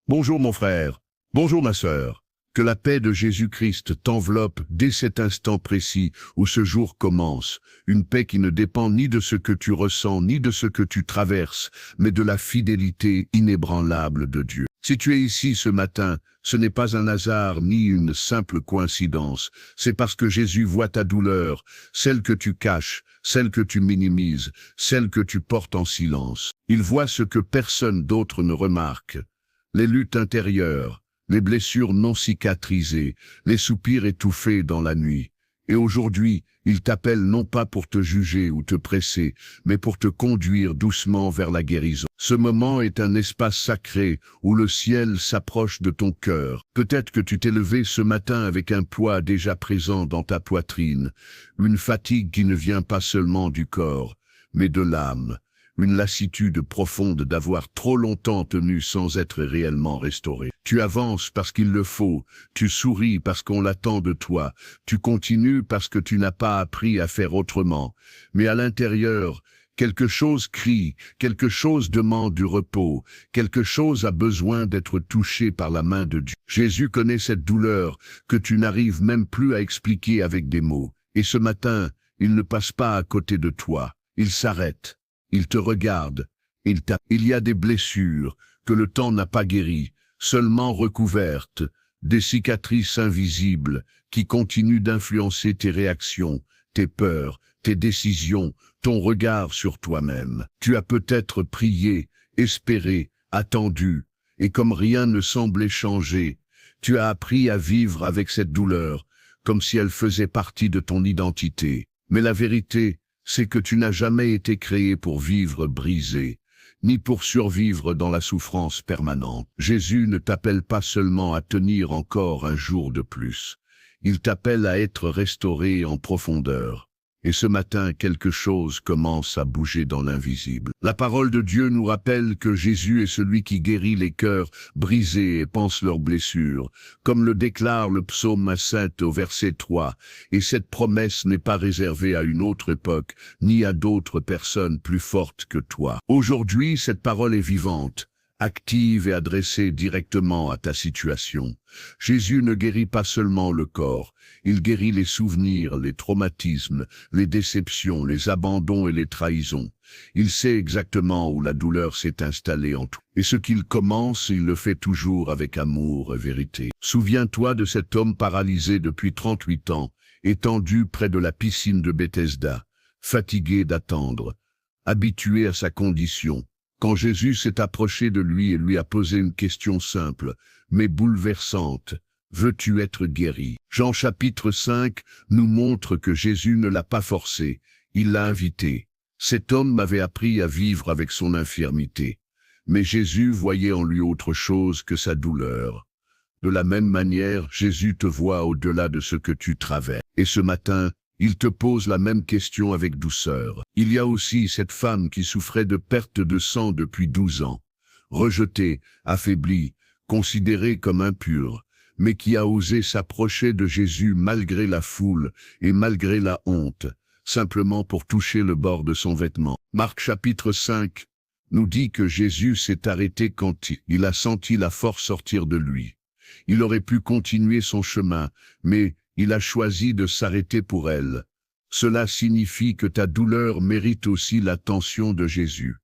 Bonjour mon frère, bonjour ma sœur. Que la paix de Jésus-Christ t'enveloppe dès cet instant précis où ce jour commence, une paix qui ne dépend ni de ce que tu ressens ni de ce que tu traverses, mais de la fidélité inébranlable de Dieu. Si tu es ici ce matin, ce n'est pas un hasard ni une simple coïncidence, c'est parce que Jésus voit ta douleur, celle que tu caches, celle que tu minimises, celle que tu portes en silence. Il voit ce que personne d'autre ne remarque. Les luttes intérieures, les blessures non cicatrisées, les soupirs étouffés dans la nuit. Et aujourd'hui, il t'appelle non pas pour te juger ou te presser, mais pour te conduire doucement vers la guérison. Ce moment est un espace sacré où le ciel s'approche de ton cœur. Peut-être que tu t'es levé ce matin avec un poids déjà présent dans ta poitrine, une fatigue qui ne vient pas seulement du corps, mais de l'âme. Une lassitude profonde d'avoir trop longtemps tenu sans être réellement restauré. Tu avances parce qu'il le faut, tu souris parce qu'on l'attend de toi, tu continues parce que tu n'as pas appris à faire autrement. Mais à l'intérieur, quelque chose crie, quelque chose demande du repos, quelque chose a besoin d'être touché par la main de Dieu. Jésus connaît cette douleur que tu n'arrives même plus à expliquer avec des mots. Et ce matin, il ne passe pas à côté de toi, il s'arrête. Il te regarde, il y a des blessures que le temps n'a pas guéries, seulement recouvertes, des cicatrices invisibles qui continuent d'influencer tes réactions, tes peurs, tes décisions, ton regard sur toi-même. Tu as peut-être prié, espéré, attendu, et comme rien ne semblait changer, tu as appris à vivre avec cette douleur, comme si elle faisait partie de ton identité. Mais la vérité, c'est que tu n'as jamais été créé pour vivre brisé, ni pour survivre dans la souffrance permanente. Jésus ne t'appelle pas seulement à tenir encore un jour de plus. Il t'appelle à être restauré en profondeur. Et ce matin, quelque chose commence à bouger dans l'invisible. La parole de Dieu nous rappelle que Jésus est celui qui guérit les cœurs brisés et panse leurs blessures, comme le déclare le psaume 7 au verset 3. Et cette promesse n'est pas réservée à une autre époque, ni à d'autres personnes plus fortes que toi. Aujourd'hui, cette parole est vivante, active et adressée directement à ta situation. Jésus ne guérit pas seulement le corps, il guérit les souvenirs, les traumatismes, les déceptions, les abandons et les trahisons. Il sait exactement où la douleur s'est installée en toi. Et ce qu'il commence, il le fait toujours avec amour et vérité. Souviens-toi de cet homme paralysé depuis 38 ans, étendu près de la piscine de Bethesda, fatigué d'attendre, habitué à sa condition. Quand Jésus s'est approché de lui et lui a posé une question simple, mais bouleversante, « Veux-tu être guéri ?» Jean chapitre 5 nous montre que Jésus ne l'a pas forcé, il l'a invité. Cet homme avait appris à vivre avec son infirmité, mais Jésus voyait en lui autre chose que sa douleur. De la même manière, Jésus te voit au-delà de ce que tu traverses. Et ce matin, il te pose la même question avec douceur. Il y a aussi cette femme qui souffrait de perte de sang depuis 12 ans, rejetée, affaiblie, considérée comme impure, mais qui a osé s'approcher de Jésus malgré la foule et malgré la honte, simplement pour toucher le bord de son vêtement. Marc chapitre 5 nous dit que Jésus s'est arrêté quand il a senti la force sortir de lui. Il aurait pu continuer son chemin, mais il a choisi de s'arrêter pour elle. Cela signifie que ta douleur mérite aussi l'attention de Jésus.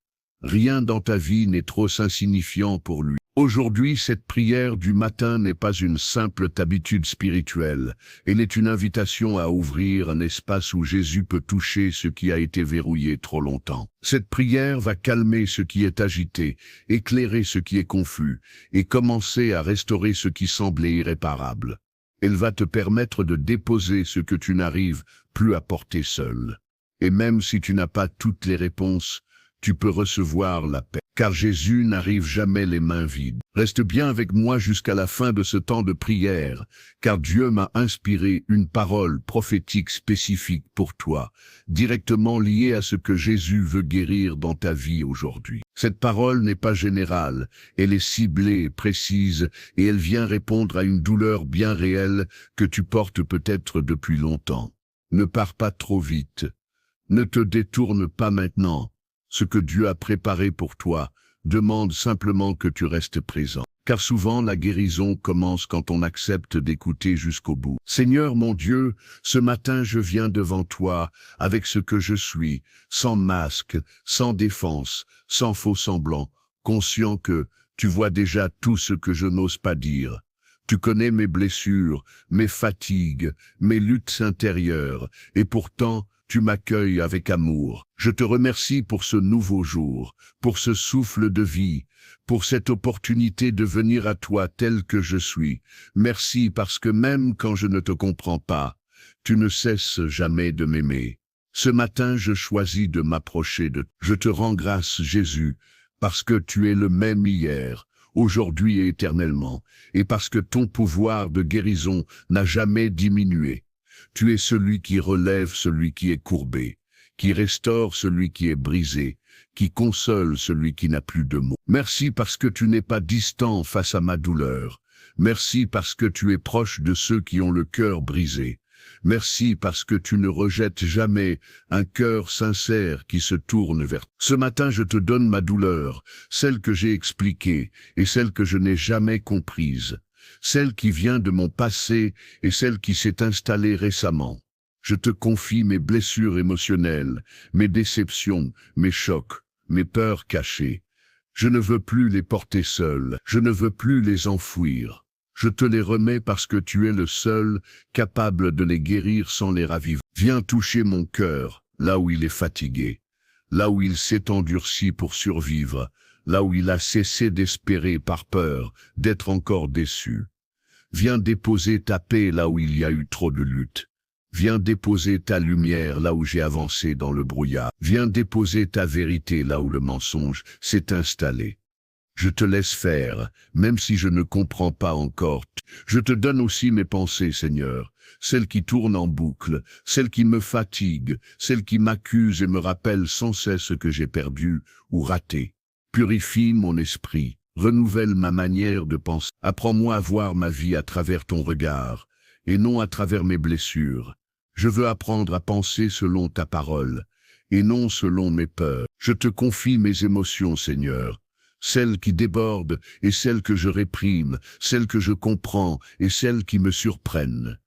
Rien dans ta vie n'est trop insignifiant pour lui. Aujourd'hui, cette prière du matin n'est pas une simple habitude spirituelle. Elle est une invitation à ouvrir un espace où Jésus peut toucher ce qui a été verrouillé trop longtemps. Cette prière va calmer ce qui est agité, éclairer ce qui est confus, et commencer à restaurer ce qui semblait irréparable. Elle va te permettre de déposer ce que tu n'arrives plus à porter seul. Et même si tu n'as pas toutes les réponses, tu peux recevoir la paix. Car Jésus n'arrive jamais les mains vides. Reste bien avec moi jusqu'à la fin de ce temps de prière, car Dieu m'a inspiré une parole prophétique spécifique pour toi, directement liée à ce que Jésus veut guérir dans ta vie aujourd'hui. Cette parole n'est pas générale, elle est ciblée et précise, et elle vient répondre à une douleur bien réelle que tu portes peut-être depuis longtemps. Ne pars pas trop vite. Ne te détourne pas maintenant. Ce que Dieu a préparé pour toi demande simplement que tu restes présent. car souvent la guérison commence quand on accepte d'écouter jusqu'au bout. Seigneur mon Dieu, ce matin je viens devant toi avec ce que je suis, sans masque, sans défense, sans faux semblant, conscient que tu vois déjà tout ce que je n'ose pas dire. Tu connais mes blessures, mes fatigues, mes luttes intérieures, et pourtant, tu m'accueilles avec amour. Je te remercie pour ce nouveau jour, pour ce souffle de vie, pour cette opportunité de venir à toi tel que je suis. Merci parce que même quand je ne te comprends pas, tu ne cesses jamais de m'aimer. Ce matin, je choisis de m'approcher de toi. Je te rends grâce, Jésus, parce que tu es le même hier, aujourd'hui et éternellement, et parce que ton pouvoir de guérison n'a jamais diminué. Tu es celui qui relève celui qui est courbé, qui restaure celui qui est brisé, qui console celui qui n'a plus de mots. Merci parce que tu n'es pas distant face à ma douleur. Merci parce que tu es proche de ceux qui ont le cœur brisé. Merci parce que tu ne rejettes jamais un cœur sincère qui se tourne vers toi. Ce matin, je te donne ma douleur, celle que j'ai expliquée et celle que je n'ai jamais comprise, celle qui vient de mon passé et celle qui s'est installée récemment. Je te confie mes blessures émotionnelles, mes déceptions, mes chocs, mes peurs cachées. Je ne veux plus les porter seul, je ne veux plus les enfouir. Je te les remets parce que tu es le seul capable de les guérir sans les raviver. Viens toucher mon cœur, là où il est fatigué, là où il s'est endurci pour survivre, là où il a cessé d'espérer par peur d'être encore déçu. Viens déposer ta paix là où il y a eu trop de lutte. Viens déposer ta lumière là où j'ai avancé dans le brouillard. Viens déposer ta vérité là où le mensonge s'est installé. Je te laisse faire, même si je ne comprends pas encore. Je te donne aussi mes pensées, Seigneur, celles qui tournent en boucle, celles qui me fatiguent, celles qui m'accusent et me rappellent sans cesse ce que j'ai perdu ou raté. Purifie mon esprit, renouvelle ma manière de penser. Apprends-moi à voir ma vie à travers ton regard, et non à travers mes blessures. Je veux apprendre à penser selon ta parole, et non selon mes peurs. Je te confie mes émotions, Seigneur, celles qui débordent et celles que je réprime, celles que je comprends et celles qui me surprennent.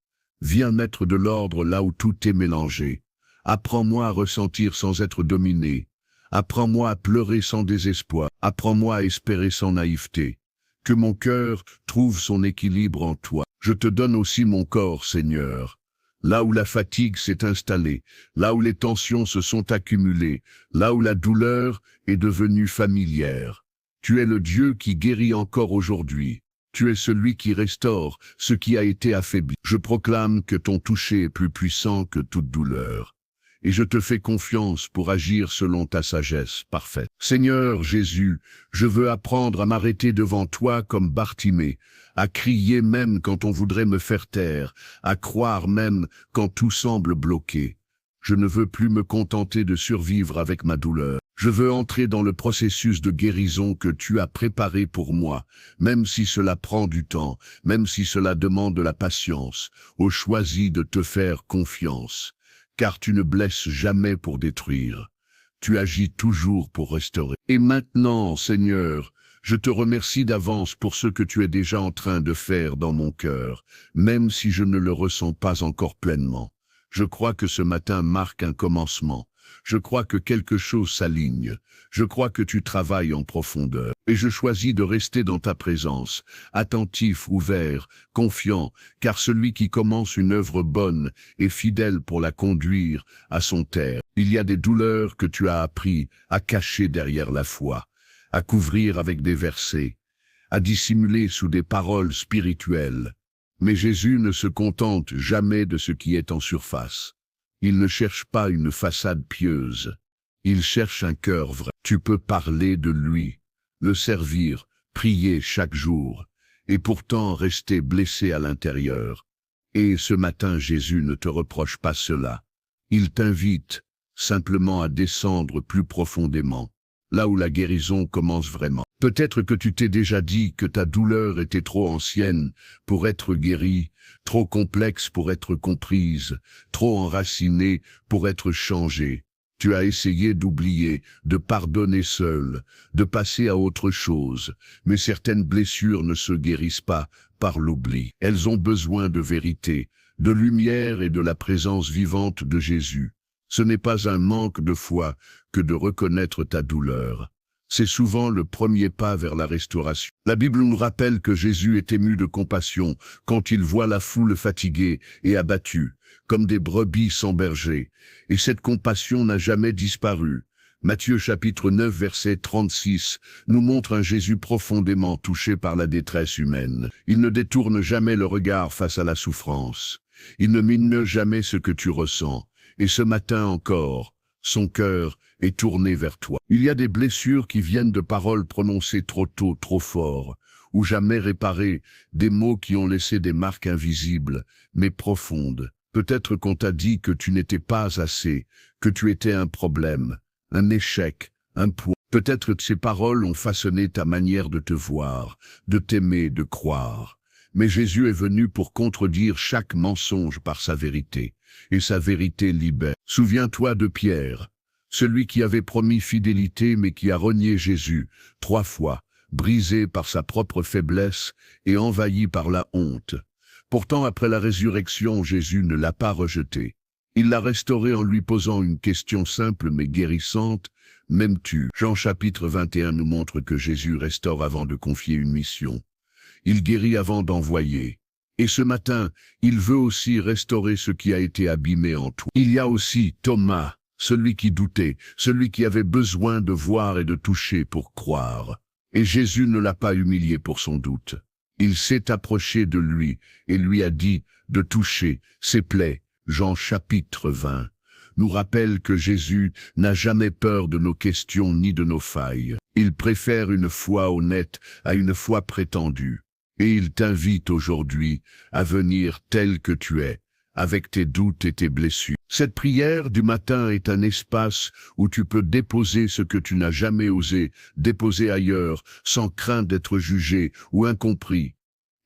Viens mettre de l'ordre là où tout est mélangé. Apprends-moi à ressentir sans être dominé. Apprends-moi à pleurer sans désespoir. Apprends-moi à espérer sans naïveté. Que mon cœur trouve son équilibre en toi. Je te donne aussi mon corps, Seigneur. Là où la fatigue s'est installée, là où les tensions se sont accumulées, là où la douleur est devenue familière. Tu es le Dieu qui guérit encore aujourd'hui. Tu es celui qui restaure ce qui a été affaibli. Je proclame que ton toucher est plus puissant que toute douleur. Et je te fais confiance pour agir selon ta sagesse parfaite. Seigneur Jésus, je veux apprendre à m'arrêter devant toi comme Bartimée, à crier même quand on voudrait me faire taire, à croire même quand tout semble bloqué. Je ne veux plus me contenter de survivre avec ma douleur. Je veux entrer dans le processus de guérison que tu as préparé pour moi, même si cela prend du temps, même si cela demande de la patience. Ô choisis de te faire confiance, car tu ne blesses jamais pour détruire. Tu agis toujours pour restaurer. Et maintenant, Seigneur, je te remercie d'avance pour ce que tu es déjà en train de faire dans mon cœur, même si je ne le ressens pas encore pleinement. Je crois que ce matin marque un commencement. Je crois que quelque chose s'aligne. Je crois que tu travailles en profondeur. Et je choisis de rester dans ta présence, attentif, ouvert, confiant, car celui qui commence une œuvre bonne est fidèle pour la conduire à son terme. Il y a des douleurs que tu as appris à cacher derrière la foi, à couvrir avec des versets, à dissimuler sous des paroles spirituelles. Mais Jésus ne se contente jamais de ce qui est en surface. Il ne cherche pas une façade pieuse. Il cherche un cœur vrai. Tu peux parler de lui, le servir, prier chaque jour, et pourtant rester blessé à l'intérieur. Et ce matin, Jésus ne te reproche pas cela. Il t'invite simplement à descendre plus profondément, là où la guérison commence vraiment. Peut-être que tu t'es déjà dit que ta douleur était trop ancienne pour être guérie, trop complexe pour être comprise, trop enracinée pour être changée. Tu as essayé d'oublier, de pardonner seul, de passer à autre chose, mais certaines blessures ne se guérissent pas par l'oubli. Elles ont besoin de vérité, de lumière et de la présence vivante de Jésus. Ce n'est pas un manque de foi que de reconnaître ta douleur. C'est souvent le premier pas vers la restauration. La Bible nous rappelle que Jésus est ému de compassion quand il voit la foule fatiguée et abattue, comme des brebis sans berger, et cette compassion n'a jamais disparu. Matthieu chapitre 9 verset 36 nous montre un Jésus profondément touché par la détresse humaine. Il ne détourne jamais le regard face à la souffrance. Il ne mine jamais ce que tu ressens. Et ce matin encore, son cœur est tourné vers toi. Il y a des blessures qui viennent de paroles prononcées trop tôt, trop fort, ou jamais réparées, des mots qui ont laissé des marques invisibles, mais profondes. Peut-être qu'on t'a dit que tu n'étais pas assez, que tu étais un problème, un échec, un poids. Peut-être que ces paroles ont façonné ta manière de te voir, de t'aimer, de croire. Mais Jésus est venu pour contredire chaque mensonge par sa vérité, et sa vérité libère. Souviens-toi de Pierre, celui qui avait promis fidélité mais qui a renié Jésus 3 fois, brisé par sa propre faiblesse et envahi par la honte. Pourtant, après la résurrection, Jésus ne l'a pas rejeté. Il l'a restauré en lui posant une question simple mais guérissante. M'aimes-tu? Jean chapitre 21 nous montre que Jésus restaure avant de confier une mission. Il guérit avant d'envoyer. Et ce matin, il veut aussi restaurer ce qui a été abîmé en toi. Il y a aussi Thomas, celui qui doutait, celui qui avait besoin de voir et de toucher pour croire. Et Jésus ne l'a pas humilié pour son doute. Il s'est approché de lui et lui a dit de toucher ses plaies. Jean chapitre 20 nous rappelle que Jésus n'a jamais peur de nos questions ni de nos failles. Il préfère une foi honnête à une foi prétendue. Et il t'invite aujourd'hui à venir tel que tu es, avec tes doutes et tes blessures. Cette prière du matin est un espace où tu peux déposer ce que tu n'as jamais osé déposer ailleurs, sans crainte d'être jugé ou incompris.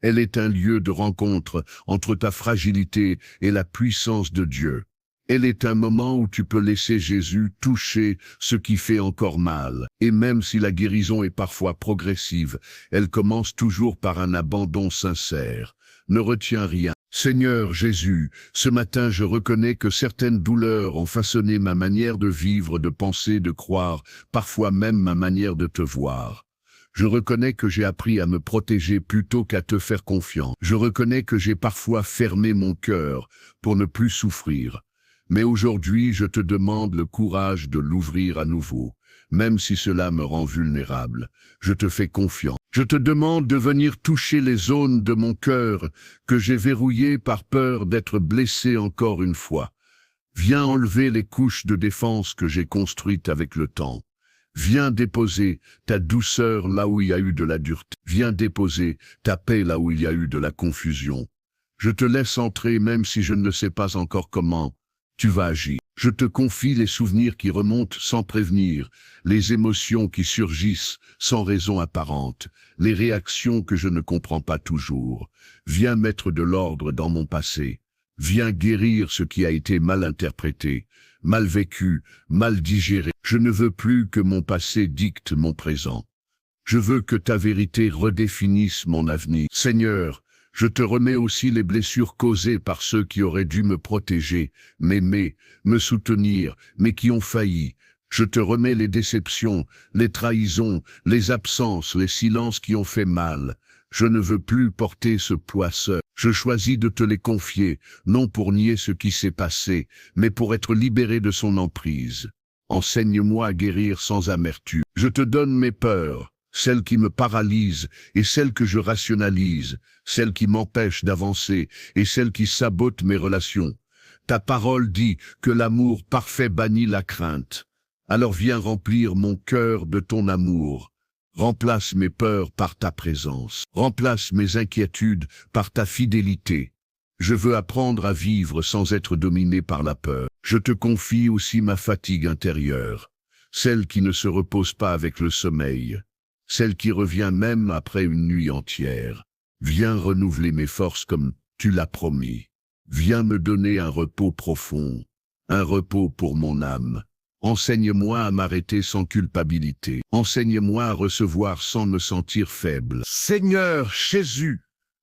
Elle est un lieu de rencontre entre ta fragilité et la puissance de Dieu. Elle est un moment où tu peux laisser Jésus toucher ce qui fait encore mal. Et même si la guérison est parfois progressive, elle commence toujours par un abandon sincère. Ne retiens rien. Seigneur Jésus, ce matin je reconnais que certaines douleurs ont façonné ma manière de vivre, de penser, de croire, parfois même ma manière de te voir. Je reconnais que j'ai appris à me protéger plutôt qu'à te faire confiance. Je reconnais que j'ai parfois fermé mon cœur pour ne plus souffrir. Mais aujourd'hui, je te demande le courage de l'ouvrir à nouveau, même si cela me rend vulnérable. Je te fais confiance. Je te demande de venir toucher les zones de mon cœur que j'ai verrouillées par peur d'être blessé encore une fois. Viens enlever les couches de défense que j'ai construites avec le temps. Viens déposer ta douceur là où il y a eu de la dureté. Viens déposer ta paix là où il y a eu de la confusion. Je te laisse entrer même si je ne sais pas encore comment. Tu vas agir. Je te confie les souvenirs qui remontent sans prévenir, les émotions qui surgissent sans raison apparente, les réactions que je ne comprends pas toujours. Viens mettre de l'ordre dans mon passé. Viens guérir ce qui a été mal interprété, mal vécu, mal digéré. Je ne veux plus que mon passé dicte mon présent. Je veux que ta vérité redéfinisse mon avenir. Seigneur, je te remets aussi les blessures causées par ceux qui auraient dû me protéger, m'aimer, me soutenir, mais qui ont failli. Je te remets les déceptions, les trahisons, les absences, les silences qui ont fait mal. Je ne veux plus porter ce poids seul. Je choisis de te les confier, non pour nier ce qui s'est passé, mais pour être libéré de son emprise. Enseigne-moi à guérir sans amertume. Je te donne mes peurs, celles qui me paralysent et celles que je rationalise, celles qui m'empêchent d'avancer et celles qui sabotent mes relations. Ta parole dit que l'amour parfait bannit la crainte. Alors viens remplir mon cœur de ton amour. Remplace mes peurs par ta présence. Remplace mes inquiétudes par ta fidélité. Je veux apprendre à vivre sans être dominé par la peur. Je te confie aussi ma fatigue intérieure, celle qui ne se repose pas avec le sommeil, celle qui revient même après une nuit entière. Viens renouveler mes forces comme tu l'as promis. Viens me donner un repos profond, un repos pour mon âme. Enseigne-moi à m'arrêter sans culpabilité. Enseigne-moi à recevoir sans me sentir faible. Seigneur Jésus,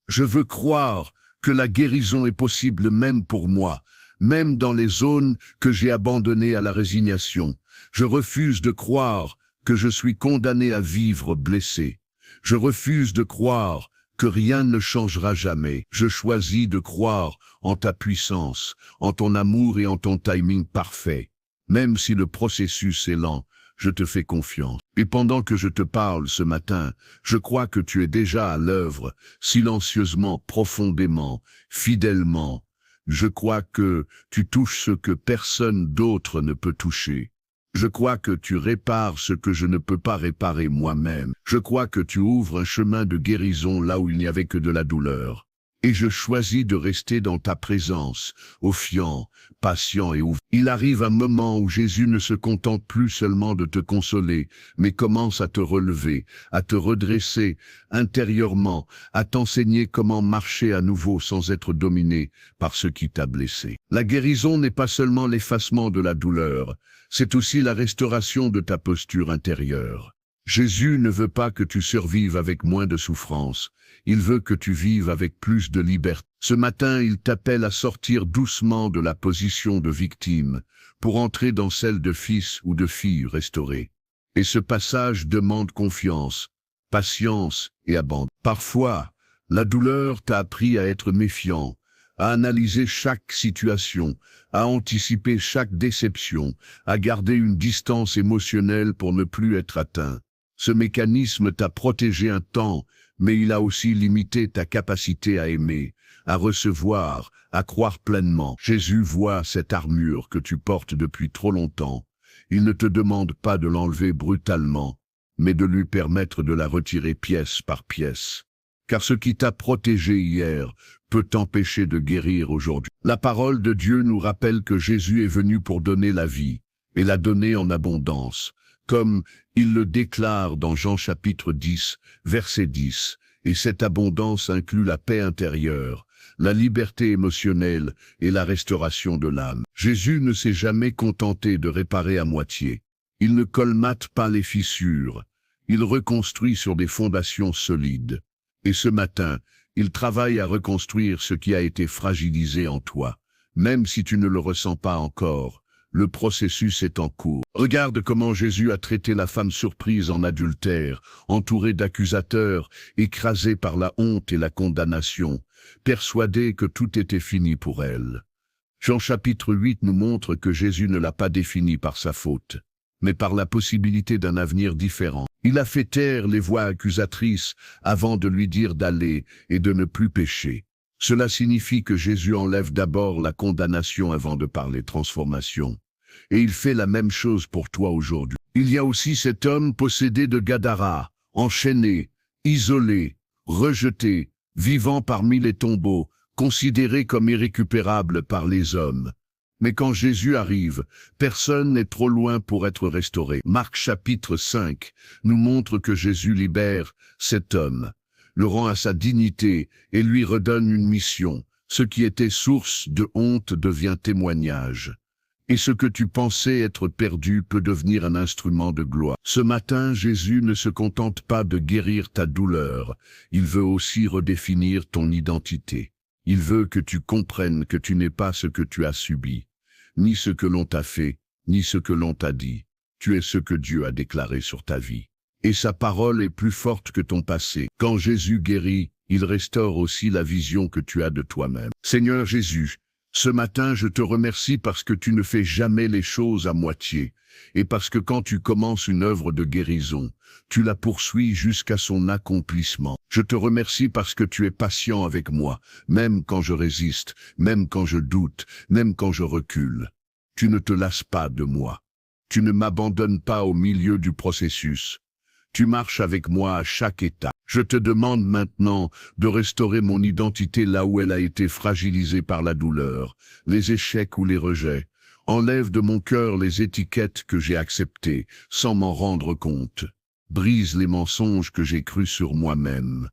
je veux croire que la guérison est possible même pour moi, même dans les zones que j'ai abandonnées à la résignation. Je refuse de croire que je suis condamné à vivre blessé. Je refuse de croire que rien ne changera jamais. Je choisis de croire en ta puissance, en ton amour et en ton timing parfait. Même si le processus est lent, je te fais confiance. Et pendant que je te parle ce matin, je crois que tu es déjà à l'œuvre, silencieusement, profondément, fidèlement. Je crois que tu touches ce que personne d'autre ne peut toucher. Je crois que tu répares ce que je ne peux pas réparer moi-même. Je crois que tu ouvres un chemin de guérison là où il n'y avait que de la douleur. Et je choisis de rester dans ta présence, confiant, patient et ouvert. Il arrive un moment où Jésus ne se contente plus seulement de te consoler, mais commence à te relever, à te redresser intérieurement, à t'enseigner comment marcher à nouveau sans être dominé par ce qui t'a blessé. La guérison n'est pas seulement l'effacement de la douleur, c'est aussi la restauration de ta posture intérieure. Jésus ne veut pas que tu survives avec moins de souffrance. Il veut que tu vives avec plus de liberté. Ce matin, il t'appelle à sortir doucement de la position de victime pour entrer dans celle de fils ou de fille restaurée. Et ce passage demande confiance, patience et abandon. Parfois, la douleur t'a appris à être méfiant, à analyser chaque situation, à anticiper chaque déception, à garder une distance émotionnelle pour ne plus être atteint. Ce mécanisme t'a protégé un temps, mais il a aussi limité ta capacité à aimer, à recevoir, à croire pleinement. Jésus voit cette armure que tu portes depuis trop longtemps. Il ne te demande pas de l'enlever brutalement, mais de lui permettre de la retirer pièce par pièce. Car ce qui t'a protégé hier peut t'empêcher de guérir aujourd'hui. La parole de Dieu nous rappelle que Jésus est venu pour donner la vie, et la donner en abondance, comme il le déclare dans Jean chapitre 10, verset 10, et cette abondance inclut la paix intérieure, la liberté émotionnelle et la restauration de l'âme. Jésus ne s'est jamais contenté de réparer à moitié. Il ne colmate pas les fissures, il reconstruit sur des fondations solides. Et ce matin, il travaille à reconstruire ce qui a été fragilisé en toi. Même si tu ne le ressens pas encore, le processus est en cours. Regarde comment Jésus a traité la femme surprise en adultère, entourée d'accusateurs, écrasée par la honte et la condamnation, persuadée que tout était fini pour elle. Jean chapitre 8 nous montre que Jésus ne l'a pas défini par sa faute, mais par la possibilité d'un avenir différent. Il a fait taire les voix accusatrices avant de lui dire d'aller et de ne plus pécher. Cela signifie que Jésus enlève d'abord la condamnation avant de parler transformation. Et il fait la même chose pour toi aujourd'hui. Il y a aussi cet homme possédé de Gadara, enchaîné, isolé, rejeté, vivant parmi les tombeaux, considéré comme irrécupérable par les hommes. Mais quand Jésus arrive, personne n'est trop loin pour être restauré. Marc chapitre 5 nous montre que Jésus libère cet homme, le rend à sa dignité et lui redonne une mission. Ce qui était source de honte devient témoignage. Et ce que tu pensais être perdu peut devenir un instrument de gloire. Ce matin, Jésus ne se contente pas de guérir ta douleur, il veut aussi redéfinir ton identité. Il veut que tu comprennes que tu n'es pas ce que tu as subi, ni ce que l'on t'a fait, ni ce que l'on t'a dit. Tu es ce que Dieu a déclaré sur ta vie. Et sa parole est plus forte que ton passé. Quand Jésus guérit, il restaure aussi la vision que tu as de toi-même. Seigneur Jésus, ce matin, je te remercie parce que tu ne fais jamais les choses à moitié, et parce que quand tu commences une œuvre de guérison, tu la poursuis jusqu'à son accomplissement. Je te remercie parce que tu es patient avec moi, même quand je résiste, même quand je doute, même quand je recule. Tu ne te lasses pas de moi. Tu ne m'abandonnes pas au milieu du processus. Tu marches avec moi à chaque étape. Je te demande maintenant de restaurer mon identité là où elle a été fragilisée par la douleur, les échecs ou les rejets. Enlève de mon cœur les étiquettes que j'ai acceptées sans m'en rendre compte. Brise les mensonges que j'ai crus sur moi-même.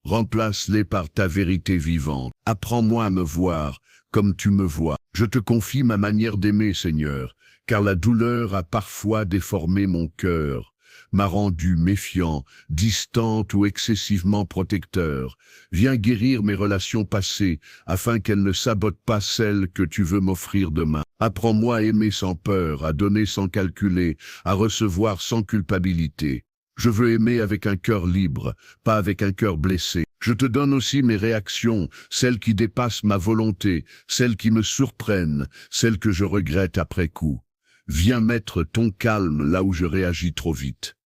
Remplace-les par ta vérité vivante. Apprends-moi à me voir comme tu me vois. Je te confie ma manière d'aimer, Seigneur, car la douleur a parfois déformé mon cœur, m'a rendu méfiant, distant ou excessivement protecteur. Viens guérir mes relations passées, afin qu'elles ne sabotent pas celles que tu veux m'offrir demain. Apprends-moi à aimer sans peur, à donner sans calculer, à recevoir sans culpabilité. Je veux aimer avec un cœur libre, pas avec un cœur blessé. Je te donne aussi mes réactions, celles qui dépassent ma volonté, celles qui me surprennent, celles que je regrette après coup. Viens mettre ton calme là où je réagis trop vite.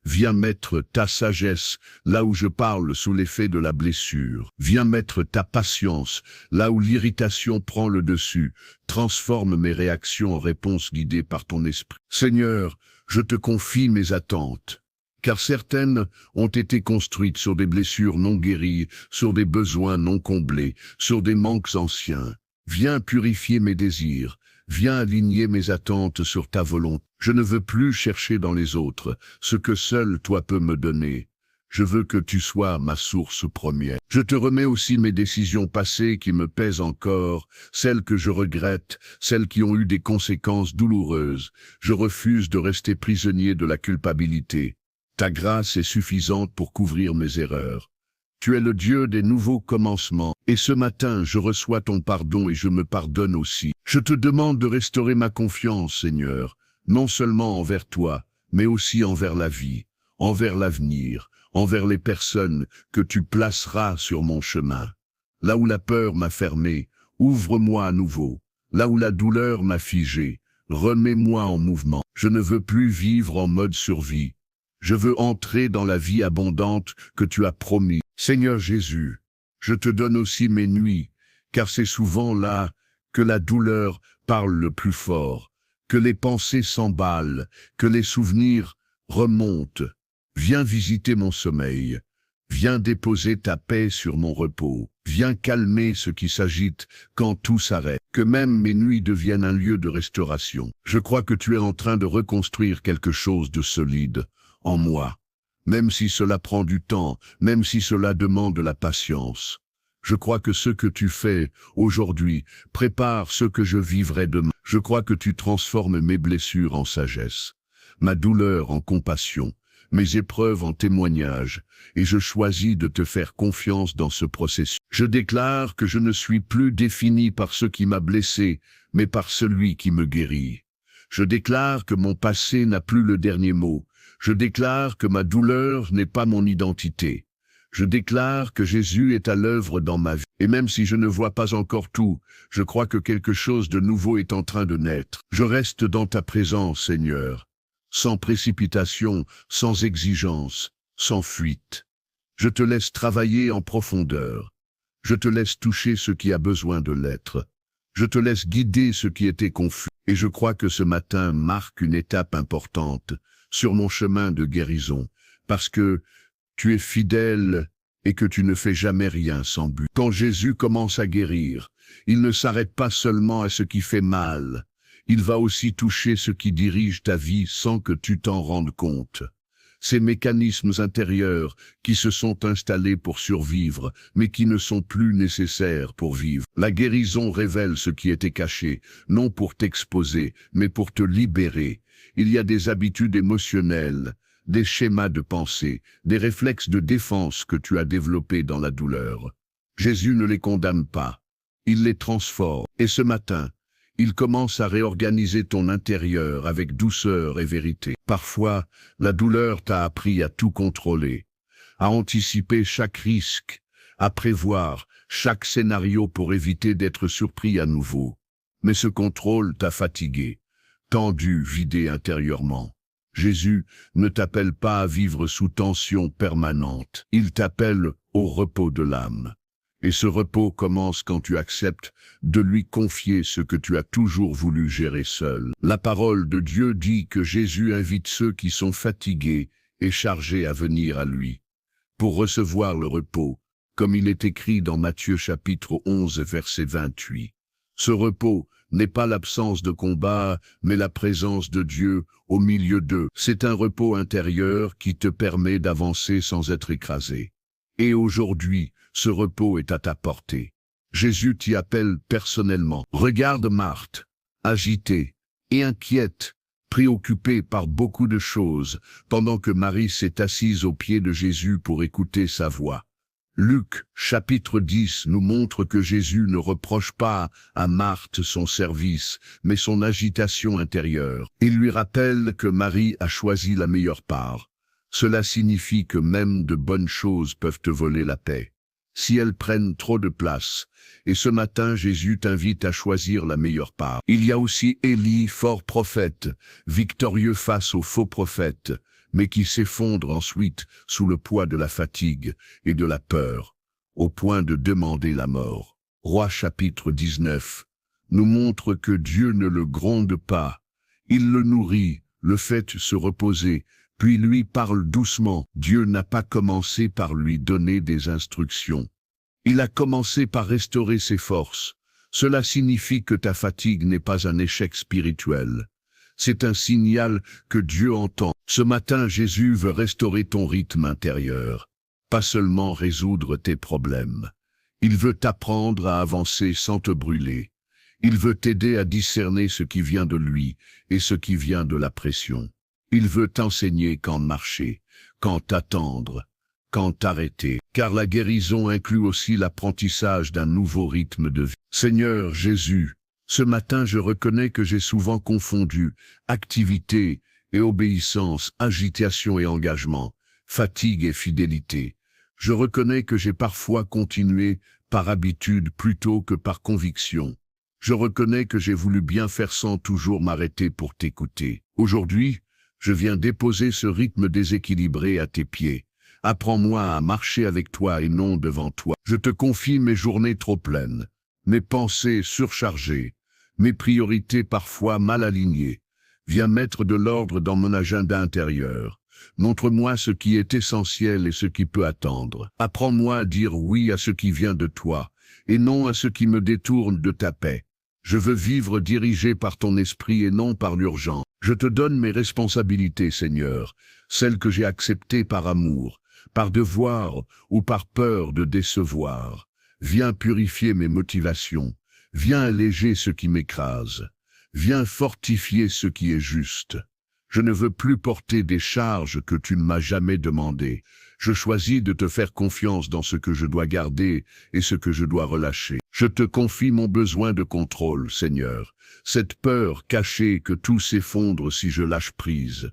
Viens mettre ta sagesse là où je parle sous l'effet de la blessure. Viens mettre ta patience là où l'irritation prend le dessus. Transforme mes réactions en réponses guidées par ton esprit. Seigneur, je te confie mes attentes, car certaines ont été construites sur des blessures non guéries, sur des besoins non comblés, sur des manques anciens. Viens purifier mes désirs. Viens aligner mes attentes sur ta volonté. Je ne veux plus chercher dans les autres ce que seul toi peux me donner. Je veux que tu sois ma source première. Je te remets aussi mes décisions passées qui me pèsent encore, celles que je regrette, celles qui ont eu des conséquences douloureuses. Je refuse de rester prisonnier de la culpabilité. Ta grâce est suffisante pour couvrir mes erreurs. Tu es le Dieu des nouveaux commencements, et ce matin je reçois ton pardon et je me pardonne aussi. Je te demande de restaurer ma confiance, Seigneur, non seulement envers toi, mais aussi envers la vie, envers l'avenir, envers les personnes que tu placeras sur mon chemin. Là où la peur m'a fermé, ouvre-moi à nouveau. Là où la douleur m'a figé, remets-moi en mouvement. Je ne veux plus vivre en mode survie. Je veux entrer dans la vie abondante que tu as promis. Seigneur Jésus, je te donne aussi mes nuits, car c'est souvent là que la douleur parle le plus fort, que les pensées s'emballent, que les souvenirs remontent. Viens visiter mon sommeil, viens déposer ta paix sur mon repos, viens calmer ce qui s'agite quand tout s'arrête, que même mes nuits deviennent un lieu de restauration. Je crois que tu es en train de reconstruire quelque chose de solide en moi. Même si cela prend du temps, même si cela demande de la patience. Je crois que ce que tu fais aujourd'hui prépare ce que je vivrai demain. Je crois que tu transformes mes blessures en sagesse, ma douleur en compassion, mes épreuves en témoignage, et je choisis de te faire confiance dans ce processus. Je déclare que je ne suis plus défini par ce qui m'a blessé, mais par celui qui me guérit. Je déclare que mon passé n'a plus le dernier mot. Je déclare que ma douleur n'est pas mon identité. Je déclare que Jésus est à l'œuvre dans ma vie. Et même si je ne vois pas encore tout, je crois que quelque chose de nouveau est en train de naître. Je reste dans ta présence, Seigneur, sans précipitation, sans exigence, sans fuite. Je te laisse travailler en profondeur. Je te laisse toucher ce qui a besoin de l'être. Je te laisse guider ce qui était confus. Et je crois que ce matin marque une étape importante sur mon chemin de guérison, parce que tu es fidèle et que tu ne fais jamais rien sans but. Quand Jésus commence à guérir, il ne s'arrête pas seulement à ce qui fait mal, il va aussi toucher ce qui dirige ta vie sans que tu t'en rendes compte. Ces mécanismes intérieurs qui se sont installés pour survivre, mais qui ne sont plus nécessaires pour vivre. La guérison révèle ce qui était caché, non pour t'exposer, mais pour te libérer. Il y a des habitudes émotionnelles, des schémas de pensée, des réflexes de défense que tu as développés dans la douleur. Jésus ne les condamne pas, il les transforme. Et ce matin, il commence à réorganiser ton intérieur avec douceur et vérité. Parfois, la douleur t'a appris à tout contrôler, à anticiper chaque risque, à prévoir chaque scénario pour éviter d'être surpris à nouveau. Mais ce contrôle t'a fatigué, tendu, vidé intérieurement. Jésus ne t'appelle pas à vivre sous tension permanente. Il t'appelle au repos de l'âme. Et ce repos commence quand tu acceptes de lui confier ce que tu as toujours voulu gérer seul. La parole de Dieu dit que Jésus invite ceux qui sont fatigués et chargés à venir à lui, pour recevoir le repos, comme il est écrit dans Matthieu chapitre 11 verset 28. Ce repos n'est pas l'absence de combat, mais la présence de Dieu au milieu d'eux. C'est un repos intérieur qui te permet d'avancer sans être écrasé. Et aujourd'hui, ce repos est à ta portée. Jésus t'y appelle personnellement. Regarde Marthe, agitée et inquiète, préoccupée par beaucoup de choses, pendant que Marie s'est assise aux pieds de Jésus pour écouter sa voix. Luc, chapitre 10, nous montre que Jésus ne reproche pas à Marthe son service, mais son agitation intérieure. Il lui rappelle que Marie a choisi la meilleure part. Cela signifie que même de bonnes choses peuvent te voler la paix, si elles prennent trop de place. Et ce matin, Jésus t'invite à choisir la meilleure part. Il y a aussi Élie, fort prophète, victorieux face aux faux prophètes, mais qui s'effondre ensuite sous le poids de la fatigue et de la peur, au point de demander la mort. Roi chapitre 19 nous montre que Dieu ne le gronde pas. Il le nourrit, le fait se reposer, puis lui parle doucement. Dieu n'a pas commencé par lui donner des instructions. Il a commencé par restaurer ses forces. Cela signifie que ta fatigue n'est pas un échec spirituel. C'est un signal que Dieu entend. Ce matin, Jésus veut restaurer ton rythme intérieur, pas seulement résoudre tes problèmes. Il veut t'apprendre à avancer sans te brûler. Il veut t'aider à discerner ce qui vient de lui et ce qui vient de la pression. Il veut t'enseigner quand marcher, quand attendre, quand arrêter, car la guérison inclut aussi l'apprentissage d'un nouveau rythme de vie. Seigneur Jésus, ce matin je reconnais que j'ai souvent confondu activité et obéissance, agitation et engagement, fatigue et fidélité. Je reconnais que j'ai parfois continué par habitude plutôt que par conviction. Je reconnais que j'ai voulu bien faire sans toujours m'arrêter pour t'écouter. Aujourd'hui, je viens déposer ce rythme déséquilibré à tes pieds. Apprends-moi à marcher avec toi et non devant toi. Je te confie mes journées trop pleines, mes pensées surchargées, mes priorités parfois mal alignées. Viens mettre de l'ordre dans mon agenda intérieur. Montre-moi ce qui est essentiel et ce qui peut attendre. Apprends-moi à dire oui à ce qui vient de toi, et non à ce qui me détourne de ta paix. Je veux vivre dirigé par ton esprit et non par l'urgence. Je te donne mes responsabilités, Seigneur, celles que j'ai acceptées par amour, par devoir ou par peur de décevoir. Viens purifier mes motivations, viens alléger ce qui m'écrase, viens fortifier ce qui est juste. Je ne veux plus porter des charges que tu ne m'as jamais demandées. Je choisis de te faire confiance dans ce que je dois garder et ce que je dois relâcher. Je te confie mon besoin de contrôle, Seigneur, cette peur cachée que tout s'effondre si je lâche prise.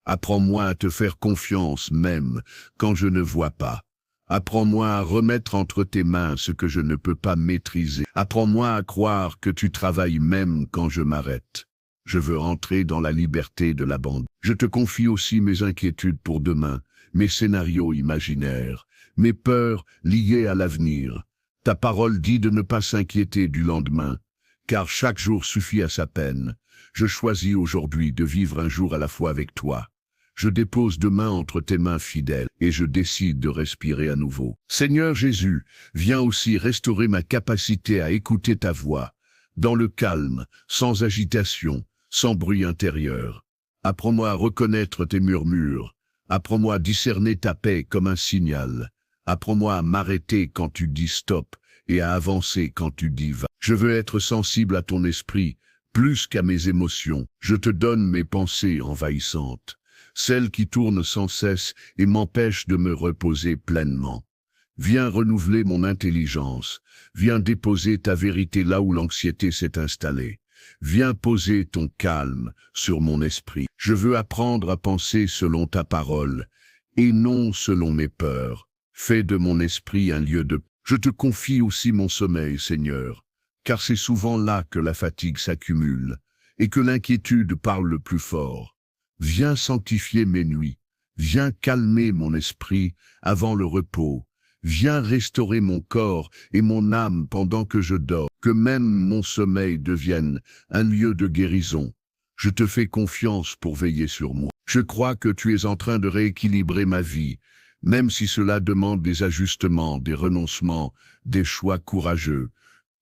Apprends-moi à te faire confiance même quand je ne vois pas. Apprends-moi à remettre entre tes mains ce que je ne peux pas maîtriser. Apprends-moi à croire que tu travailles même quand je m'arrête. Je veux entrer dans la liberté de l'abandon. Je te confie aussi mes inquiétudes pour demain, mes scénarios imaginaires, mes peurs liées à l'avenir. Ta parole dit de ne pas s'inquiéter du lendemain, car chaque jour suffit à sa peine. Je choisis aujourd'hui de vivre un jour à la fois avec toi. Je dépose demain entre tes mains fidèles et je décide de respirer à nouveau. Seigneur Jésus, viens aussi restaurer ma capacité à écouter ta voix, dans le calme, sans agitation, sans bruit intérieur. Apprends-moi à reconnaître tes murmures. Apprends-moi à discerner ta paix comme un signal. Apprends-moi à m'arrêter quand tu dis stop et à avancer quand tu dis va. Je veux être sensible à ton esprit, plus qu'à mes émotions. Je te donne mes pensées envahissantes, celles qui tournent sans cesse et m'empêchent de me reposer pleinement. Viens renouveler mon intelligence. Viens déposer ta vérité là où l'anxiété s'est installée. Viens poser ton calme sur mon esprit. Je veux apprendre à penser selon ta parole et non selon mes peurs. Fais de mon esprit un lieu de... Je te confie aussi mon sommeil, Seigneur, car c'est souvent là que la fatigue s'accumule et que l'inquiétude parle le plus fort. Viens sanctifier mes nuits. Viens calmer mon esprit avant le repos. Viens restaurer mon corps et mon âme pendant que je dors, que même mon sommeil devienne un lieu de guérison. Je te fais confiance pour veiller sur moi. Je crois que tu es en train de rééquilibrer ma vie, même si cela demande des ajustements, des renoncements, des choix courageux.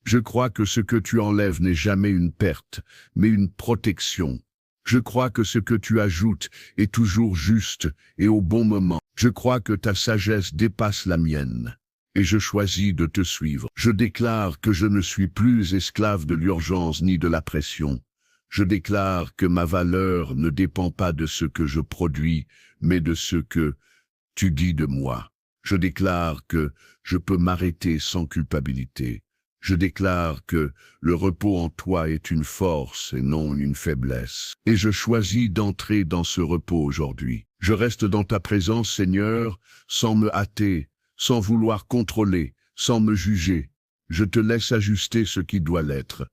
Je crois que ce que tu enlèves n'est jamais une perte, mais une protection. Je crois que ce que tu ajoutes est toujours juste et au bon moment. Je crois que ta sagesse dépasse la mienne. Et je choisis de te suivre. Je déclare que je ne suis plus esclave de l'urgence ni de la pression. Je déclare que ma valeur ne dépend pas de ce que je produis, mais de ce que tu dis de moi. Je déclare que je peux m'arrêter sans culpabilité. Je déclare que le repos en toi est une force et non une faiblesse. Et je choisis d'entrer dans ce repos aujourd'hui. Je reste dans ta présence, Seigneur, sans me hâter, sans vouloir contrôler, sans me juger. Je te laisse ajuster ce qui doit l'être.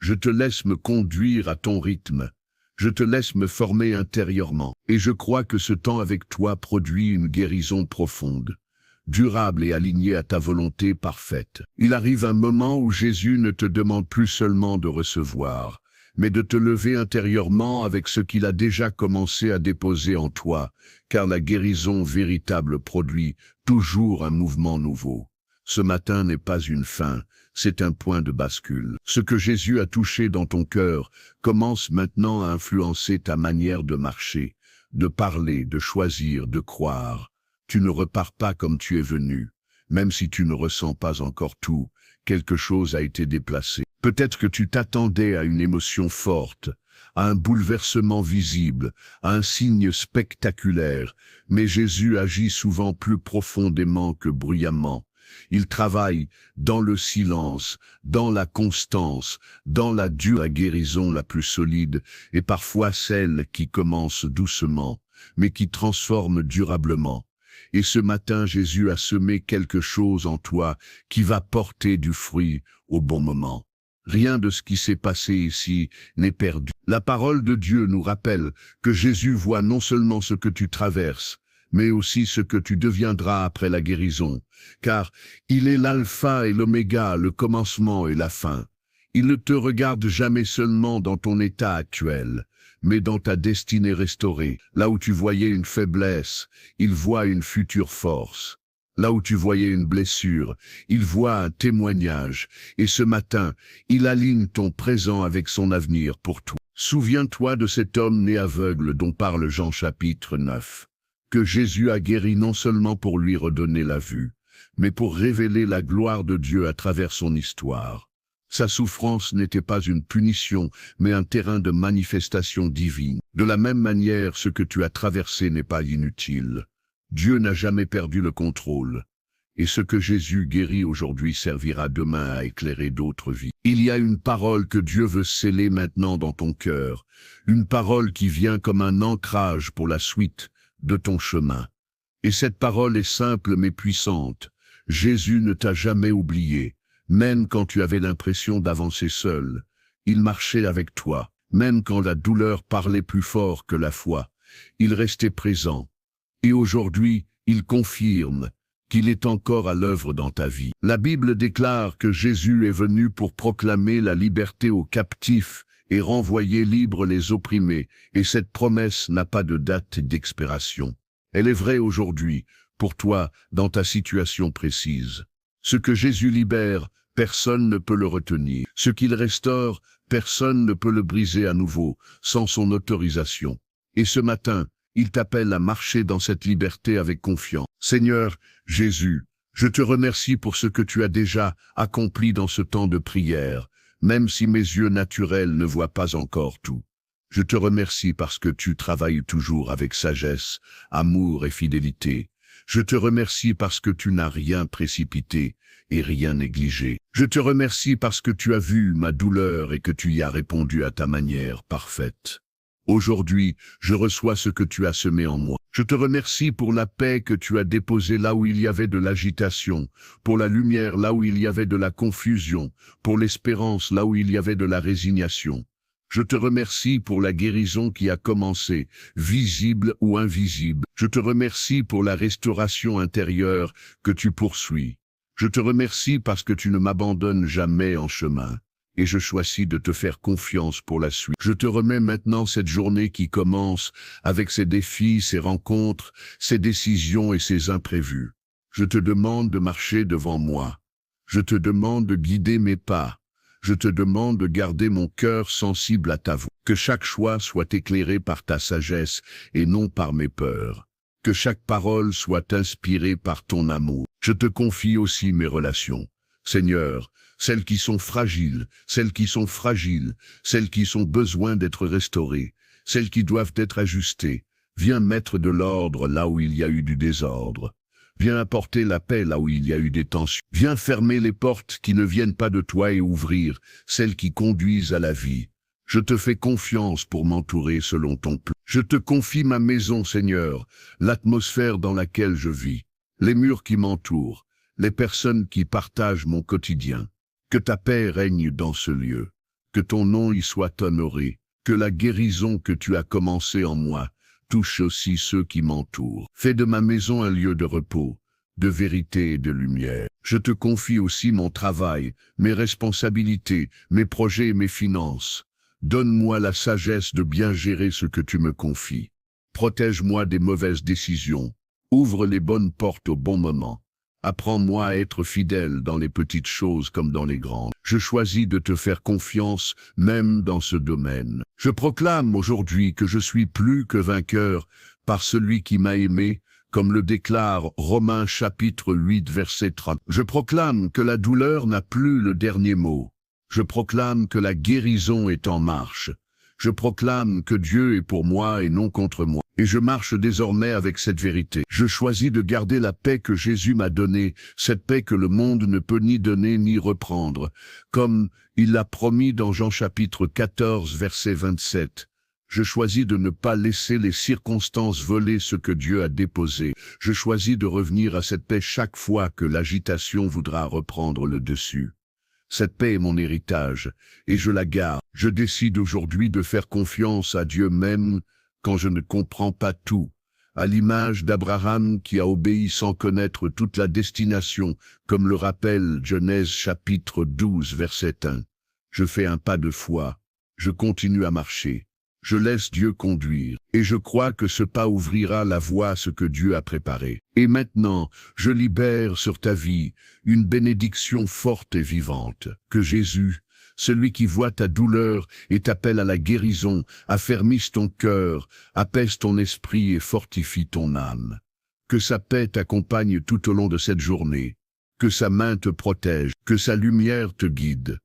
Je te laisse me conduire à ton rythme. Je te laisse me former intérieurement. Et je crois que ce temps avec toi produit une guérison profonde, durable et alignée à ta volonté parfaite. Il arrive un moment où Jésus ne te demande plus seulement de recevoir, mais de te lever intérieurement avec ce qu'il a déjà commencé à déposer en toi, car la guérison véritable produit toujours un mouvement nouveau. Ce matin n'est pas une fin, c'est un point de bascule. Ce que Jésus a touché dans ton cœur commence maintenant à influencer ta manière de marcher, de parler, de choisir, de croire. Tu ne repars pas comme tu es venu. Même si tu ne ressens pas encore tout, quelque chose a été déplacé. Peut-être que tu t'attendais à une émotion forte, à un bouleversement visible, à un signe spectaculaire, mais Jésus agit souvent plus profondément que bruyamment. Il travaille dans le silence, dans la constance, dans la dure guérison la plus solide, et parfois celle qui commence doucement, mais qui transforme durablement. Et ce matin, Jésus a semé quelque chose en toi qui va porter du fruit au bon moment. Rien de ce qui s'est passé ici n'est perdu. La parole de Dieu nous rappelle que Jésus voit non seulement ce que tu traverses, mais aussi ce que tu deviendras après la guérison, car il est l'alpha et l'oméga, le commencement et la fin. Il ne te regarde jamais seulement dans ton état actuel, mais dans ta destinée restaurée. Là où tu voyais une faiblesse, il voit une future force. Là où tu voyais une blessure, il voit un témoignage, et ce matin, il aligne ton présent avec son avenir pour toi. Souviens-toi de cet homme né aveugle dont parle Jean chapitre 9, que Jésus a guéri non seulement pour lui redonner la vue, mais pour révéler la gloire de Dieu à travers son histoire. Sa souffrance n'était pas une punition, mais un terrain de manifestation divine. De la même manière, ce que tu as traversé n'est pas inutile. Dieu n'a jamais perdu le contrôle. Et ce que Jésus guérit aujourd'hui servira demain à éclairer d'autres vies. Il y a une parole que Dieu veut sceller maintenant dans ton cœur, une parole qui vient comme un ancrage pour la suite de ton chemin. Et cette parole est simple mais puissante. Jésus ne t'a jamais oublié. Même quand tu avais l'impression d'avancer seul, il marchait avec toi. Même quand la douleur parlait plus fort que la foi, il restait présent. Et aujourd'hui, il confirme qu'il est encore à l'œuvre dans ta vie. La Bible déclare que Jésus est venu pour proclamer la liberté aux captifs et renvoyer libres les opprimés, et cette promesse n'a pas de date d'expiration. Elle est vraie aujourd'hui, pour toi, dans ta situation précise. Ce que Jésus libère, personne ne peut le retenir. Ce qu'il restaure, personne ne peut le briser à nouveau, sans son autorisation. Et ce matin, il t'appelle à marcher dans cette liberté avec confiance. Seigneur Jésus, je te remercie pour ce que tu as déjà accompli dans ce temps de prière, même si mes yeux naturels ne voient pas encore tout. Je te remercie parce que tu travailles toujours avec sagesse, amour et fidélité. Je te remercie parce que tu n'as rien précipité et rien négligé. Je te remercie parce que tu as vu ma douleur et que tu y as répondu à ta manière parfaite. Aujourd'hui, je reçois ce que tu as semé en moi. Je te remercie pour la paix que tu as déposée là où il y avait de l'agitation, pour la lumière là où il y avait de la confusion, pour l'espérance là où il y avait de la résignation. Je te remercie pour la guérison qui a commencé, visible ou invisible. Je te remercie pour la restauration intérieure que tu poursuis. Je te remercie parce que tu ne m'abandonnes jamais en chemin. Et je choisis de te faire confiance pour la suite. Je te remets maintenant cette journée qui commence avec ses défis, ses rencontres, ses décisions et ses imprévus. Je te demande de marcher devant moi. Je te demande de guider mes pas. Je te demande de garder mon cœur sensible à ta voix. Que chaque choix soit éclairé par ta sagesse et non par mes peurs. Que chaque parole soit inspirée par ton amour. Je te confie aussi mes relations. Seigneur, celles qui sont fragiles, celles qui sont fragiles, celles qui ont besoin d'être restaurées, celles qui doivent être ajustées. Viens mettre de l'ordre là où il y a eu du désordre. Viens apporter la paix là où il y a eu des tensions. Viens fermer les portes qui ne viennent pas de toi et ouvrir celles qui conduisent à la vie. Je te fais confiance pour m'entourer selon ton plan. Je te confie ma maison, Seigneur, l'atmosphère dans laquelle je vis, les murs qui m'entourent, les personnes qui partagent mon quotidien. Que ta paix règne dans ce lieu, que ton nom y soit honoré, que la guérison que tu as commencée en moi touche aussi ceux qui m'entourent. Fais de ma maison un lieu de repos, de vérité et de lumière. Je te confie aussi mon travail, mes responsabilités, mes projets et mes finances. Donne-moi la sagesse de bien gérer ce que tu me confies. Protège-moi des mauvaises décisions. Ouvre les bonnes portes au bon moment. Apprends-moi à être fidèle dans les petites choses comme dans les grandes. Je choisis de te faire confiance, même dans ce domaine. Je proclame aujourd'hui que je suis plus que vainqueur par celui qui m'a aimé, comme le déclare Romains chapitre 8 verset 30. Je proclame que la douleur n'a plus le dernier mot. Je proclame que la guérison est en marche. Je proclame que Dieu est pour moi et non contre moi. Et je marche désormais avec cette vérité. Je choisis de garder la paix que Jésus m'a donnée, cette paix que le monde ne peut ni donner ni reprendre, comme il l'a promis dans Jean chapitre 14 verset 27. Je choisis de ne pas laisser les circonstances voler ce que Dieu a déposé. Je choisis de revenir à cette paix chaque fois que l'agitation voudra reprendre le dessus. Cette paix est mon héritage, et je la garde. Je décide aujourd'hui de faire confiance à Dieu même quand je ne comprends pas tout, à l'image d'Abraham qui a obéi sans connaître toute la destination, comme le rappelle Genèse chapitre 12 verset 1. Je fais un pas de foi, je continue à marcher, je laisse Dieu conduire, et je crois que ce pas ouvrira la voie à ce que Dieu a préparé. Et maintenant, je libère sur ta vie une bénédiction forte et vivante, que Jésus, celui qui voit ta douleur et t'appelle à la guérison, affermisse ton cœur, apaise ton esprit et fortifie ton âme. Que sa paix t'accompagne tout au long de cette journée, que sa main te protège, que sa lumière te guide,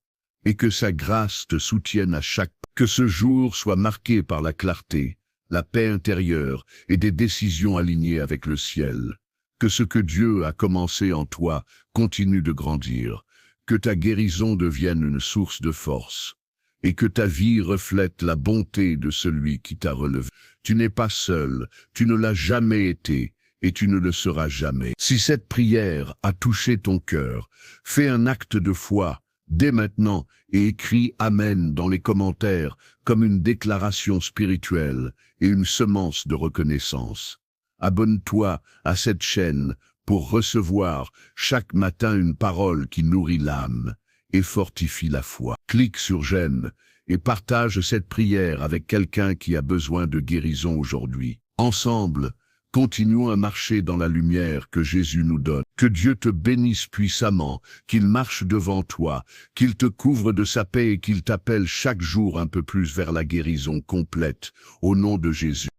et que sa grâce te soutienne à chaque pas. Que ce jour soit marqué par la clarté, la paix intérieure et des décisions alignées avec le ciel. Que ce que Dieu a commencé en toi continue de grandir. Que ta guérison devienne une source de force, et que ta vie reflète la bonté de celui qui t'a relevé. Tu n'es pas seul, tu ne l'as jamais été, et tu ne le seras jamais. Si cette prière a touché ton cœur, fais un acte de foi, dès maintenant, et écris Amen dans les commentaires, comme une déclaration spirituelle et une semence de reconnaissance. Abonne-toi à cette chaîne pour recevoir chaque matin une parole qui nourrit l'âme et fortifie la foi. Clique sur j'aime et partage cette prière avec quelqu'un qui a besoin de guérison aujourd'hui. Ensemble, continuons à marcher dans la lumière que Jésus nous donne. Que Dieu te bénisse puissamment, qu'il marche devant toi, qu'il te couvre de sa paix et qu'il t'appelle chaque jour un peu plus vers la guérison complète, au nom de Jésus.